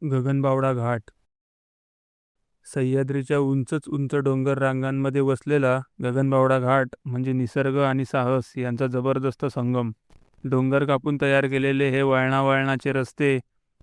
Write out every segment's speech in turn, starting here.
गगनबावडा घाट. सह्याद्रीच्या उंचच उंच डोंगर रांगांमध्ये वसलेला गगनबावडा घाट म्हणजे निसर्ग आणि साहस यांचा जबरदस्त संगम. डोंगर कापून तयार केलेले हे वळणावळणाचे रस्ते,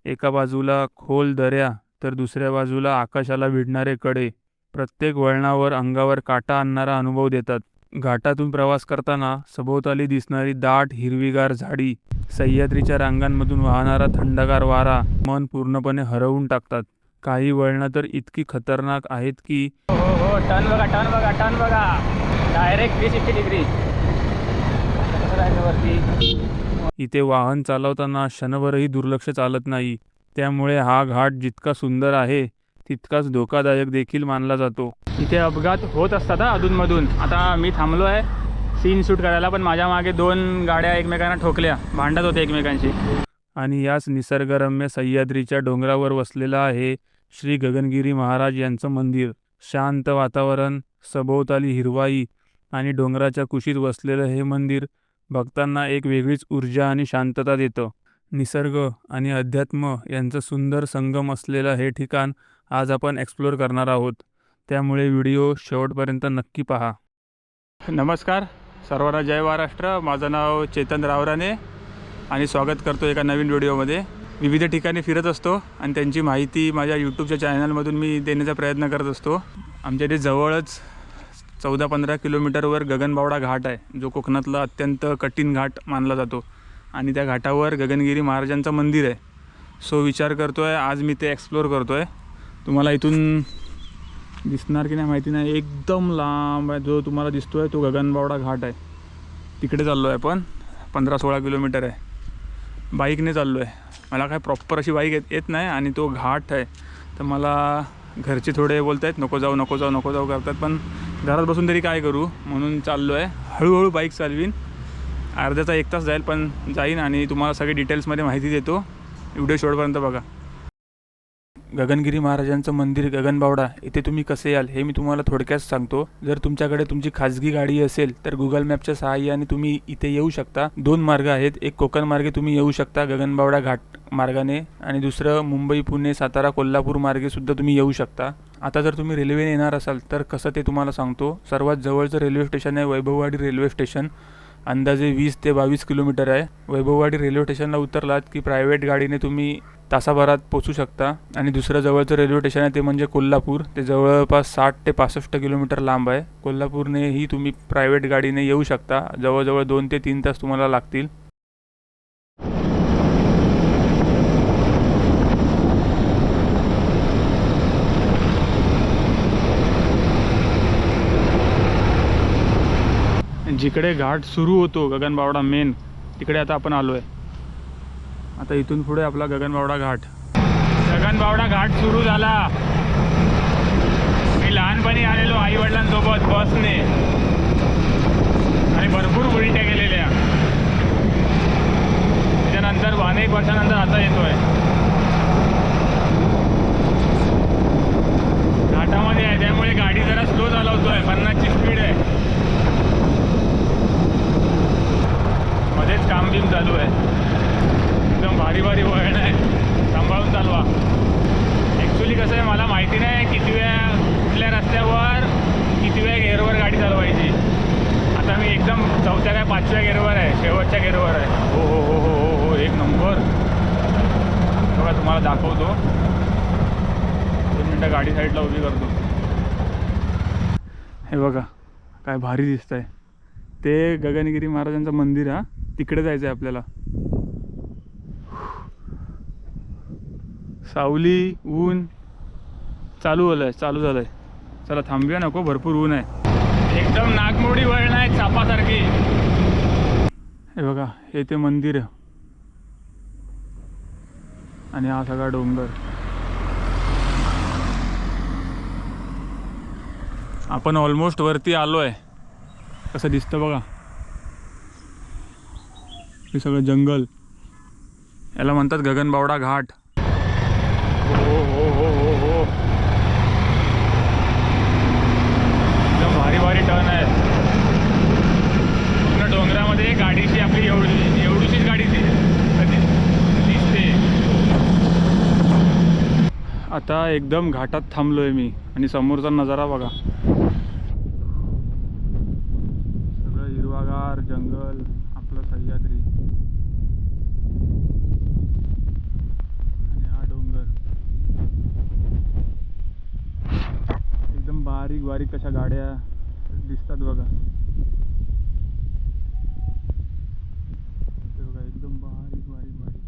एका बाजूला खोल दऱ्या तर दुसऱ्या बाजूला आकाशाला भिडणारे कडे, प्रत्येक वळणावर अंगावर काटा आणणारा अनुभव देतात. घाटातून प्रवास करताना सभोवताली दिसणारी दाट हिरवीगार झाडी, सह्याद्रीच्या रांगांमधून वाहणारा थंडगार वारा मन पूर्णपणे हरवून टाकतात. काही वळणं तर इतकी खतरनाक आहेत की हो टर्न बघा डायरेक्ट 360 डिग्री वरती. इथे वाहन चालवताना क्षणभरही दुर्लक्ष चालत नाही. त्यामुळे हा घाट जितका सुंदर आहे तितकाच धोकादायक देखील मानला जातो. इथे अपघात होत असतात अधूनमधून. आता मी थांबलो आहे सीन शूट करायला, पण माझ्या मागे 2 गाड्या एकमेकांना ठोकल्या, भांडत होते एकमेकांशी. आणि याच निसर्गरम्य सह्याद्रीच्या डोंगरावर वसलेलं आहे श्री गगनगिरी महाराज यांचं मंदिर. शांत वातावरण, सभोवताली हिरवाई आणि डोंगराच्या कुशीत वसलेलं हे मंदिर भक्तांना एक वेगळीच ऊर्जा आणि शांतता देतं. निसर्ग आणि अध्यात्म यांचं सुंदर संगम असलेलं हे ठिकाण आज आपण एक्सप्लोअर करणार आहोत. त्यामुळे व्हिडिओ शेवटपर्यंत नक्की पहा. नमस्कार सर्वांना, जय महाराष्ट्र. माझं नाव चेतन रावराणे आणि स्वागत करतो एका नवीन व्हिडिओमध्ये. विविध ठिकाणी फिरत असतो आणि त्यांची माहिती माझ्या यूट्यूबच्या चॅनलमधून मी देण्याचा प्रयत्न करत असतो. आमच्या इथे जवळच 14-15 किलोमीटरवर गगनबावडा घाट आहे, जो कोकणातला अत्यंत कठीण घाट मानला जातो. आणि त्या घाटावर गगनगिरी महाराजांचं मंदिर आहे. सो विचार करतो आहे आज मी ते एक्सप्लोअर करतो आहे. तुम्हाला इथून दिसणार की नाही माहिती नाही, एकदम लांब आहे जो तुम्हाला दिसतो आहे तो गगनबावडा घाट आहे. तिकडे चाललो आहे आपण. 15-16 किलोमीटर आहे. बाईकने चाललो आहे. मला काय प्रॉपर अशी बाईक येत नाही आणि तो घाट आहे तर मला घरचे थोडे बोलत आहेत नको जाऊ करतात, पण घरात बसून तरी काय करू म्हणून चाललो आहे. हळूहळू बाईक चालवीन. अर्ध्याचा 1 तास जाईल, पण जाईन आणि तुम्हाला सगळे डिटेल्समध्ये माहिती देतो. व्हिडिओ शेवटपर्यंत बघा. गगनगिरी महाराजांचं मंदिर गगनबावडा इथे तुम्ही कसे याल हे मी तुम्हाला थोडक्यात सांगतो. जर तुमच्याकडे तुमची खाजगी गाडी असेल तर गुगल मॅपच्या सहाय्याने तुम्ही इथे येऊ शकता. 2 मार्ग आहेत. एक कोकण मार्गे तुम्ही येऊ शकता गगनबावडा घाट मार्गाने, आणि दुसरं मुंबई, पुणे, सातारा, कोल्हापूर मार्गे सुद्धा तुम्ही येऊ शकता. आता जर तुम्ही रेल्वेने येणार असाल तर कसं ते तुम्हाला सांगतो. सर्वात जवळचं रेल्वे स्टेशन आहे वैभववाडी रेल्वे स्टेशन. अंदाजे 20 ते 22 किलोमीटर आहे. वैभववाडी रेल्वे स्टेशनला उतरलात की प्रायव्हेट गाडीने तुम्ही तासाभरात पोचू शकता. आणि दुसरं जवळचं रेल्वे स्टेशन आहे ते म्हणजे कोल्हापूर. ते जवळपास 60 ते 65 किलोमीटर लांब आहे. कोल्हापूरनेही तुम्ही प्रायव्हेट गाडीने येऊ शकता. जवळजवळ 2 ते 3 तास तुम्हाला लागतील. जिकडे घाट सुरू होतो गगनबावडा मेन, तिकडे आता आपण आलो आहे. आता इथून पुढे आपला गगनबावडा घाट. गगनबावडा घाट सुरू झाला. मी लहानपणी आलेलो आईवडिलांसोबत बसने आणि भरपूर उलट्या केलेल्या. त्याच्यानंतर अनेक वर्षानंतर आता येतोय. घाटामध्ये आहे त्यामुळे गाडी जरा स्लो चालवतोय. 50ची स्पीड आहे. मध्येच काम बिम चालू आहे. एकदम भारी वळण आहे. सांभाळून चालवा. ॲक्च्युली कसं आहे मला माहिती नाही कुठल्या रस्त्यावर किती वेळा गेअरवर गाडी चालवायची. आता मी एकदम 4थ्या काय 5व्या गेअरवर आहे, शेवटच्या गेअरवर आहे. हो हो हो हो हो हो 1 नंबर. बघा तुम्हाला दाखवतो. 2 मिनटं गाडी साईडला उभी करतो. हे बघा काय भारी दिसत आहे. ते गगनगिरी महाराजांचं मंदिर. हा तिकडे जायचं आहे आपल्याला. सावली, ऊन चालू झालंय. चला थांबूया, नको भरपूर ऊन आहे. एकदम नागमोडी वळण आहे चापासारखी. हे बघा हे ते मंदिर आणि हा सगळा डोंगर. आपण ऑलमोस्ट वरती आलो आहे. कसं दिसतं बघा. हे सगळं जंगल. याला म्हणतात गगनबावडा घाट. हो हो हो हो हो एकदम भारी टर्न आहे. पूर्ण डोंगरामध्ये गाडीची आपली एवढीशीच गाडी दिसते. आता एकदम घाटात थांबलो आहे मी आणि समोरचा नजारा बघा. सगळं हिरवागार जंगल, आपलं सह्याद्री आणि हा डोंगर. एकदम बारीक बारीक कशा गाड्या दिसतात बघा. ते बघा एकदम बारीक बारीक बारीक.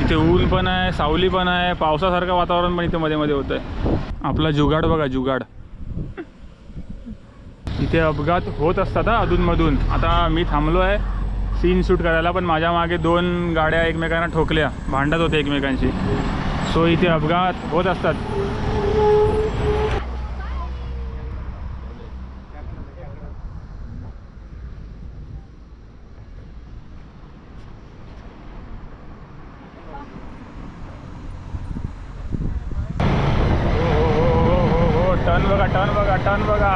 इथे ऊन पण आहे, सावली पण आहे, पावसासारखं वातावरण पण इथे मध्ये मध्ये होत आहे. आपला जुगाड बघा, जुगाड. इथे अपघात होत असतात हा अधूनमधून. आता मी थांबलो आहे सीन शूट करायला, पण माझ्या मागे 2 गाड्या एकमेकांना ठोकल्या, भांडत होते एकमेकांशी. सो इथे अपघात होत असतात. टर्न बघा, टर्न बघा, टर्न बघा.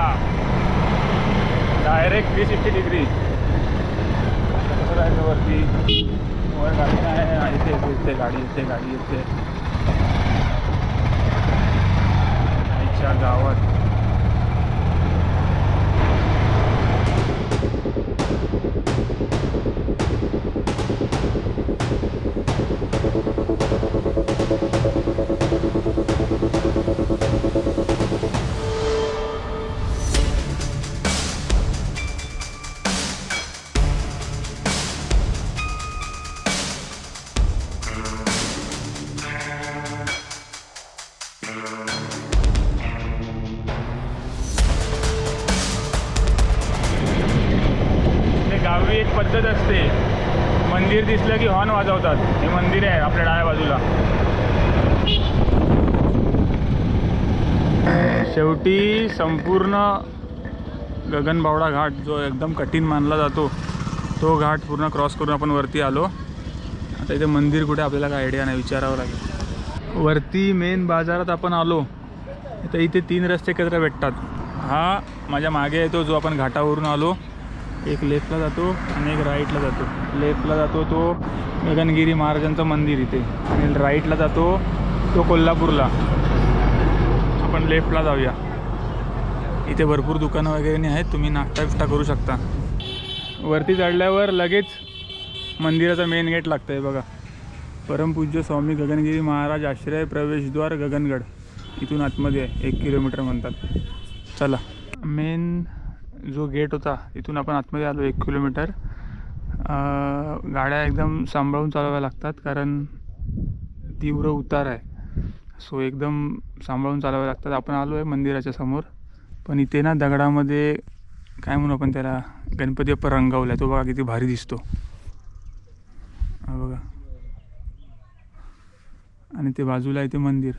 Direct 360 degree. कसं जायचं वरती? वर गाडी नाही, इथे गाडी येते, गाडी येते. आईच्या गावात. गावी एक पद्धत असते, मंदिर दिसलं की हॉर्न वाजवतात. हे मंदिर आहे आपल्या डाव्या बाजूला. शेवटी संपूर्ण गगनबावडा घाट जो एकदम कठीण मानला जातो, तो घाट पूर्ण क्रॉस करून आपण वरती आलो. आता इथे मंदिर कुठे आपल्याला काय आयडिया नाही, विचारावं लागेल. वरती मेन बाजारात आपण आलो तर इथे 3 रस्ते एकत्र भेटतात. हा माझ्या मागे येतो जो आपण घाटावरून आलो, एक लेफ्टला जातो आणि एक राईटला जातो. लेफ्टला जातो तो गगनगिरी महाराजांचं मंदिर इथे, आणि राईटला जातो तो कोल्हापूरला. आपण लेफ्टला जाऊया. इथे भरपूर दुकानं वगैरे आहेत, तुम्ही नाश्ता बिष्टा करू शकता. वरती चढल्यावर लगेच मंदिराचा मेन गेट लागतं आहे बघा. परमपूज्य स्वामी गगनगिरी महाराज आश्रय प्रवेशद्वार गगनगड. इथून आतमध्ये आहे, 1 किलोमीटर म्हणतात. चला, मेन जो गेट होता तिथून आपण आतमध्ये आलो 1 किलोमीटर. गाड्या एकदम सांभाळून चालवाव्या लागतात कारण तीव्र उतार आहे. सो एकदम सांभाळून चालवाव्या लागतात. आपण आलो आहे मंदिराच्या समोर, पण इथे ना दगडामध्ये काय म्हणू आपण त्याला, गणपती बाप्पा रंगवला आहे. तो बघा किती भारी दिसतो, हा बघा. आणि ते बाजूला आहे ते मंदिर.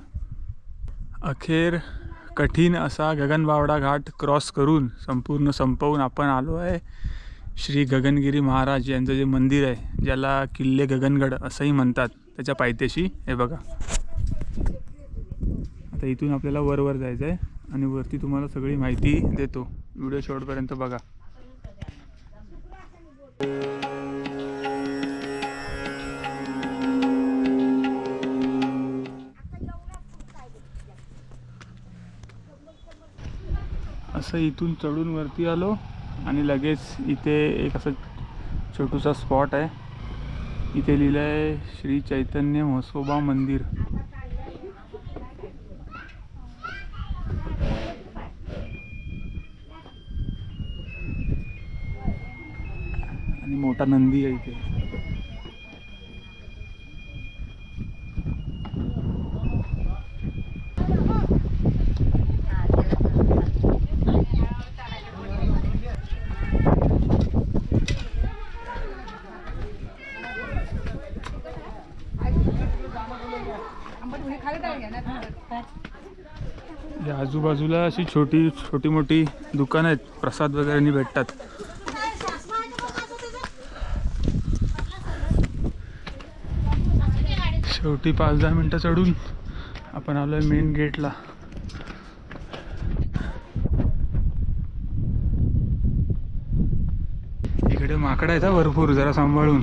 अखेर कठीण असा गगनबावडा घाट क्रॉस करून संपूर्ण संपवून आपण आलो आहे श्री गगनगिरी महाराज यांचं जे मंदिर आहे, ज्याला किल्ले गगनगड असंही म्हणतात, त्याच्या पायथ्याशी. हे बघा, आता इथून आपल्याला वर जायचं आहे आणि वरती तुम्हाला सगळी माहिती देतो. व्हिडिओ शेवटपर्यंत बघा. असं इथून चढून वरती आलो आणि लगेच इथे एक असं छोटूसा स्पॉट आहे. इथे लिहिलं आहे श्री चैतन्य म्हसोबा मंदिर. आणि मोठा नंदी आहे इथे. या आजूबाजूला अशी छोटी मोठी दुकानं आहेत, प्रसाद वगैरे भेटतात. शेवटी 5-10 मिनटं चढून आपण आलोय मेन गेटला. इकडे माकडं आहेत भरपूर, जरा सांभाळून.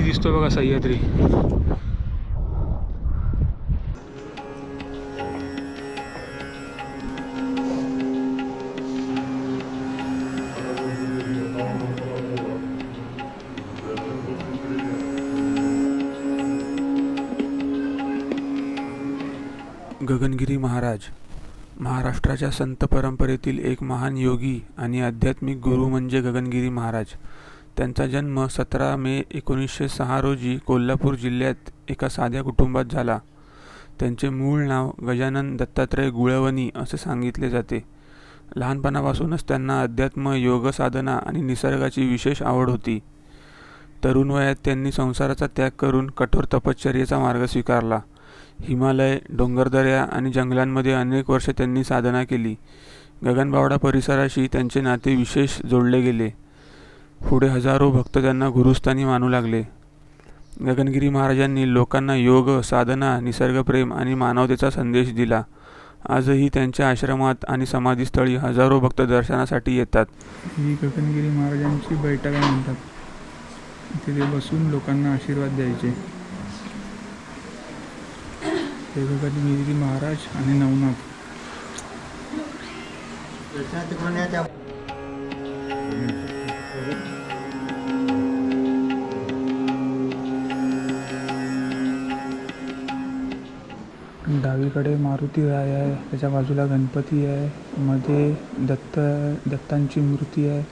दिसतो बघा सह्याद्री. गगनगिरी महाराज महाराष्ट्राच्या संत परंपरेतील एक महान योगी आणि आध्यात्मिक गुरु म्हणजे गगनगिरी महाराज. त्यांचा जन्म 17 मे 1906 रोजी कोल्हापूर जिल्ह्यात एका साध्या कुटुंबात झाला. त्यांचे मूळ नाव गजानन दत्तात्रय गुळवणी असे सांगितले जाते. लहानपणापासूनच त्यांना अध्यात्म, योग साधना आणि निसर्गाची विशेष आवड होती. तरुण वयात त्यांनी संसाराचा त्याग करून कठोर तपश्चर्येचा मार्ग स्वीकारला. हिमालय, डोंगरदऱ्या आणि जंगलांमध्ये अनेक वर्षे त्यांनी साधना केली. गगनबावडा परिसराशी त्यांचे नाते विशेष जोडले गेले. पुढे हजारो भक्त त्यांना गुरुस्थानी मानू लागले. गगनगिरी महाराजांनी लोकांना योग, साधना, निसर्गप्रेम आणि मानवतेचा संदेश दिला. आजही त्यांच्या आश्रमात आणि समाधीस्थळी हजारो भक्त दर्शनासाठी येतात. ही गगनगिरी महाराजांची बैठक आहे म्हणतात. तिथे बसून लोकांना आशीर्वाद द्यायचे. हे गगनगिरी महाराज आणि नवनाथ. डावीकडे मारुती राय आहे, त्याच्या बाजूला गणपती आहे, मध्ये दत्तांची मूर्ती आहे,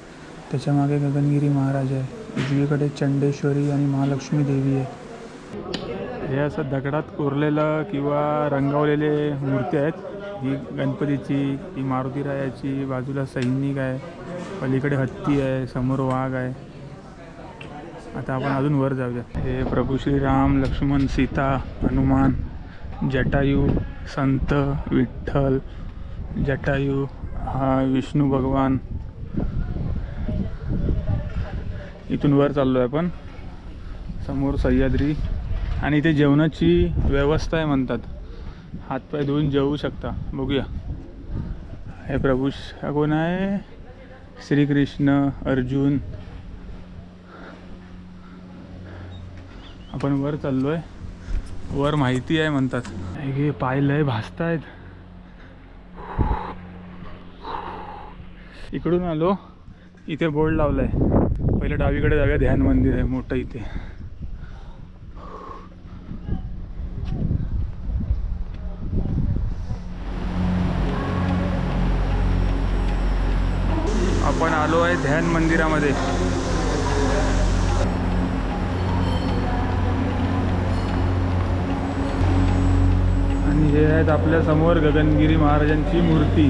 त्याच्या मागे गगनगिरी महाराज आहे, उजवीकडे चंडेश्वरी आणि महालक्ष्मी देवी आहे. हे असं दगडात कोरलेलं किंवा रंगवलेले मूर्ती आहेत. ही गणपतीची, ही मारुती रायाची, बाजूला सैनिक आहे, पलीकडे हत्ती आहे, समोर वाघ आहे. आता आपण अजून वर जाऊया. हे प्रभू श्रीराम, लक्ष्मण, सीता, हनुमान, जटायू, संत विठ्ठल, जटायू हा विष्णू भगवान. इथून वर चाललो आहे आपण. समोर सह्याद्री आणि इथे जेवणाची व्यवस्था आहे म्हणतात. हातपाय धुवून जेवू शकता. बघूया. हे प्रभू कोण आहे? श्रीकृष्ण, अर्जुन. आपण वर चाललो आहे. वर माहिती आहे म्हणतात. हे पाय लय भासत आहेत. इकडून आलो. इथे बोर्ड लावला आहे. पहिले डावीकडे जाऊया. ध्यान मंदिर आहे मोठं इथे. आपण आलो आहे ध्यान मंदिरामध्ये. आणि हे आहेत आपल्या समोर गगनगिरी महाराजांची मूर्ती.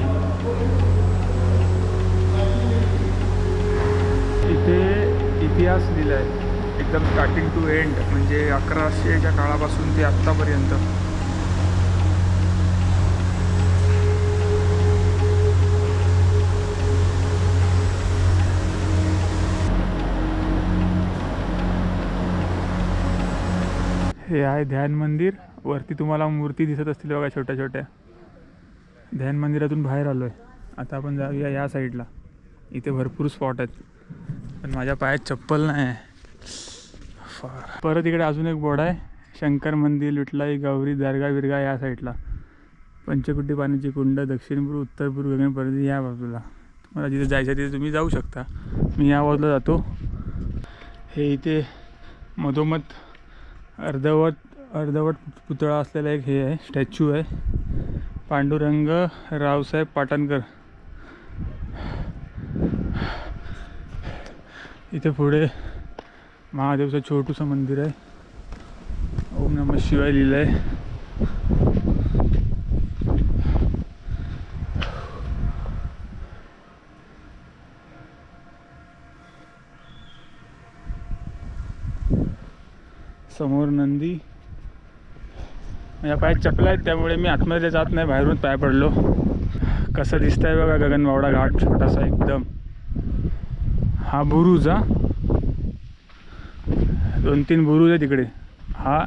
इथे इतिहास लिहिला आहे एकदम स्टार्टिंग टू एंड, म्हणजे 1100च्या काळापासून ते आत्तापर्यंत. हे आहे ध्यान मंदिर. वरती तुम्हाला मूर्ती दिसत असतील बघा छोट्या छोट्या. ध्यान मंदिरातून बाहेर आलो आहे. आता आपण जाऊया या साईडला. इथे भरपूर स्पॉट आहेत, पण माझ्या पायात चप्पल नाही आहे. परत इकडे अजून एक बोर्ड आहे. शंकर मंदिर, विठलाई, गौरी, दर्गा बिर्गा या साईडला. पंचकुटी पाण्याची कुंड, दक्षिणपूर, उत्तरपूर, गगनपर्यंत या बाजूला. तुम्हाला जिथे जायचं तिथे तुम्ही जाऊ शकता. मी या बाजूला जातो. हे इथे मधोमध अर्धवट पुतळा असलेला एक हे आहे, स्टॅच्यू आहे. पांडुरंग रावसाहेब पाटणकर. इथे पुढे महादेवचं छोटूसं मंदिर आहे. ओम नमः शिवाय लिहिलं आहे. समोर नंदी. माझ्या पायात चपला आहेत त्यामुळे मी आतमध्ये जात नाही, बाहेरून पाय पडलो. कसं दिसतंय बघा गगनबावडा घाट छोटासा एकदम. हा बुरुज. हा 2-3 बुरुज आहे तिकडे. हा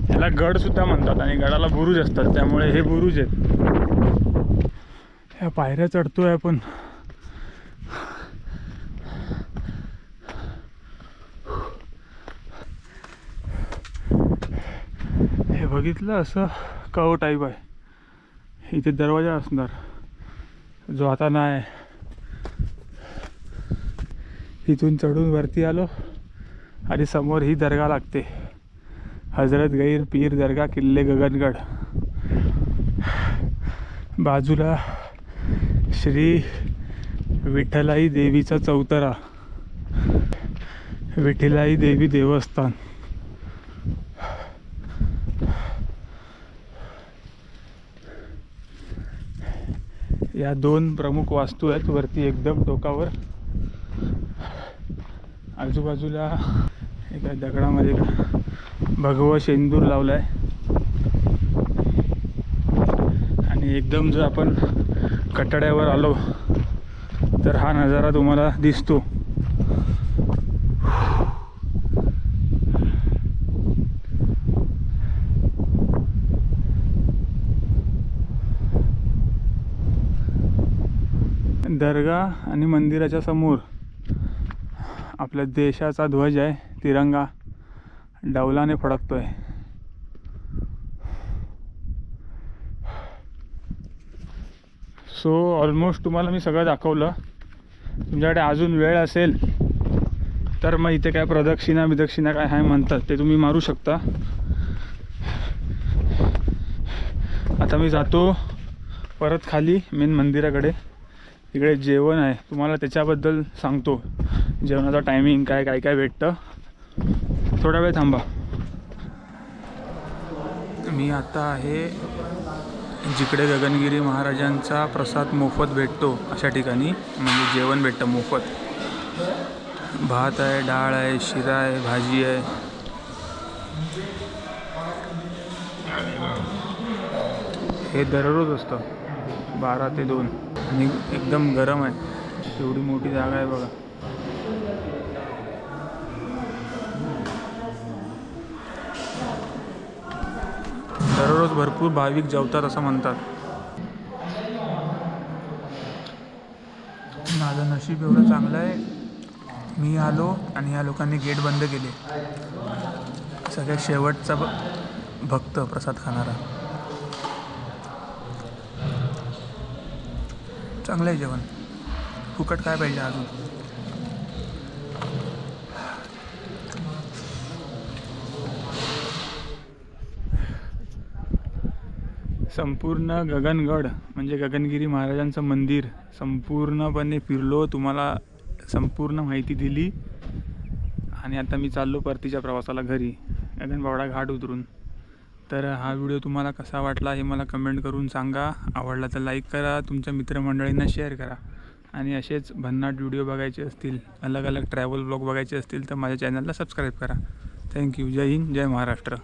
ह्याला गडसुद्धा म्हणतात आणि गडाला बुरुज असतात, त्यामुळे हे बुरुज आहेत. ह्या पायऱ्या चढतोय आपण. बघितलं असं कव टाईप आहे, इथे दरवाजा असणार जो आता नाही. इथून चढून वरती आलो आणि समोर ही दर्गा लागते, हजरत गैर पीर दर्गा किल्ले गगनगड. बाजूला श्री विठ्ठलाई देवीचा चौतरा, विठ्ठलाई देवी देवस्थान. या 2 प्रमुख वास्तू आहेत वरती एकदम टोकावर. आजूबाजूला एका दगडामध्ये भगवा शेंदूर लावलाय आणि एकदम जर आपण कटड्यावर आलो तर हा नजारा तुम्हाला दिसतो. दर्गा आणि मंदिराच्या समोर आपल्या देशाचा ध्वज आहे, तिरंगा डौलाने फडकतोय. सो ऑलमोस्ट तुम्हाला मी सगळं दाखवलं. तुमच्याकडे अजून वेळ असेल तर मग इथे काय प्रदक्षिणा काय आहे म्हणतात ते तुम्ही मारू शकता. आता मी जातो परत खाली मेन मंदिराकडे. इकडे जेवण आहे, तुम्हाला त्याच्याबद्दल सांगतो. जेवणाचा टायमिंग काय काय काय भेटतं. थोडा वेळ थांबा. मी आता आहे जिकडे गगनगिरी महाराजांचा प्रसाद मोफत भेटतो अशा ठिकाणी, म्हणजे जेवण भेटतं मोफत. भात आहे, डाळ आहे, शिरा आहे, भाजी आहे. हे दररोज असतं 12 ते 2 आणि एकदम गरम आहे. एवढी मोठी जागा आहे बघा. दररोज भरपूर भाविक जेवतात असं म्हणतात. माझं नशीब एवढं चांगलं आहे, मी आलो आणि या लोकांनी गेट बंद केले. सगळ्यात शेवटचा भक्त प्रसाद खाणारा. चांगलं आहे जेवण, फुकट काय पाहिजे अजून. संपूर्ण गगनगड म्हणजे गगनगिरी महाराजांचं मंदिर संपूर्णपणे फिरलो, तुम्हाला संपूर्ण माहिती दिली. आणि आता मी चाललो परतीच्या प्रवासाला घरी, गगनबावडा घाट उतरून. तर हा व्हिडिओ तुम्हाला कसा वाटला हे मला कमेंट करून सांगा. आवडला तर लाईक करा, तुमच्या मित्रमंडळींना शेअर करा. आणि असेच भन्नाट व्हिडिओ बघायचे असतील, अलग अलग ट्रॅव्हल ब्लॉग बघायचे असतील तर माझ्या चॅनलला सबस्क्राईब करा. थँक्यू. जय हिंद, जय महाराष्ट्र.